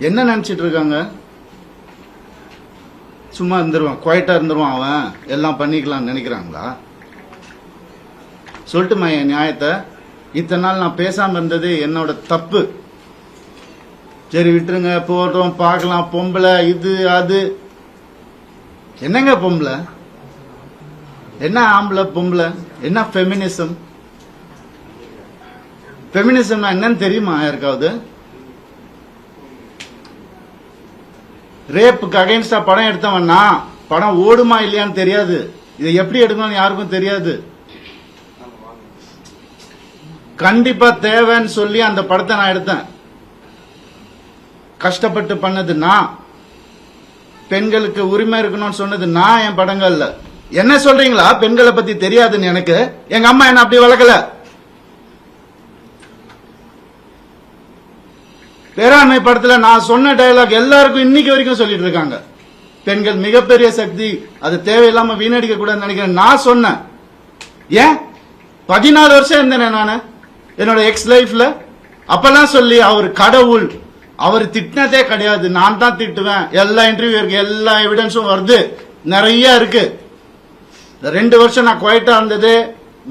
என்ன நினைச்சிட்டு இருக்காங்க? சும்மா இருந்துருவான், குவைட்டா இருந்துருவான், அவன் எல்லாம் பண்ணிக்கலாம்னு நினைக்கிறாங்களா? சொல்லட்டுமா என் நியாயத்தை? இத்தனை நாள் நான் பேசாம இருந்தது என்னோட தப்பு. சரி விட்டுருங்க, போட்டோம், பார்க்கலாம். பொம்பளை இது அது என்னங்க பொம்பளை? என்ன ஆம்பளை பொம்பளை? என்ன ஃபெமினிசம்? ஃபெமினிசம்னா என்னன்னு தெரியுமா யாருக்காவது? ரேப்புக்கு அகைன்ஸ்டா படம் எடுத்தவன்னா படம் ஓடுமா இல்லையான்னு தெரியாது. இதை எப்படி எடுக்கணும்னு யாருக்கும் தெரியாது. கண்டிப்பா தேவைன்னு சொல்லி அந்த படத்தை நான் எடுத்தேன். கஷ்டப்பட்டு பண்ணது நான். பெண்களுக்கு உரிமை இருக்கணும்னு சொன்னது நான் என் படங்கள்ல. என்ன சொல்றீங்களா பெண்களை பத்தி தெரியாதுன்னு? எனக்கு எங்க அம்மா என்ன அப்படி வளர்க்கல. பேராண்மை படத்துல நான் சொன்ன டயலாக் எல்லாருக்கும் இன்னைக்கு வரைக்கும் சொல்லிட்டு இருக்காங்க. பெண்கள் மிகப்பெரிய சக்தி, அது தேவையில்லாம வீணடிக்க கூடாதுன்னு நினைக்கிறேன். நான் சொன்னேன். ஏன் 14 வருஷம் இருந்தேன் நானு என்னோட எக்ஸ் லைஃப்ல. அப்பெல்லாம் சொல்லி அவர் கடவுள், அவர் திட்டினதே கிடையாது. நான் தான் திட்டுவேன். எல்லா இன்டர்வியூ இருக்கு, எல்லா எவிடன்ஸும் வருது, நிறைய இருக்கு. 2 வருஷம் நான் குவைட்டா இருந்தது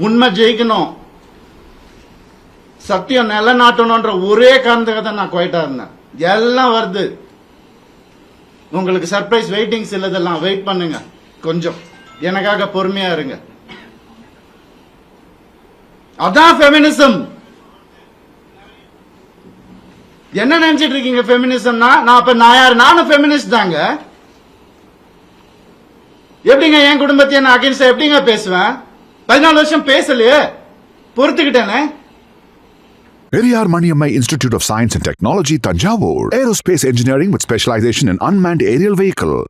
உண்மை ஜெயிக்கணும், சத்தியம் நிலநாட்டணும்ன்ற ஒரே காரணத்துக்காக தான் நான் குவைட்டா இருந்தேன். எல்லாம் வருது. உங்களுக்கு சர்ப்ரைஸ் வெயிட்டிங்ஸ் இல்லதெல்லாம். வெயிட் பண்ணுங்க கொஞ்சம், எனக்காக பொறுமையா இருங்க. அதான் ஃபெமினிசம். என்ன நினைச்சிட்டு இருக்கீங்க ஃபெமினிசம்னா? நான் யாரு? நானும் ஃபெமினிஸ்ட் தாங்க. எப்படிங்க என் குடும்பத்தையே நான் அகைன்ஸ்டா எப்படிங்க பேசுவேன்? 14 வருஷம் பேசலையே, பொறுத்துக்கிட்டேனே. Periyar Maniammai Institute of Science and Technology, Tanjavur. Aerospace engineering with specialization in unmanned aerial vehicle.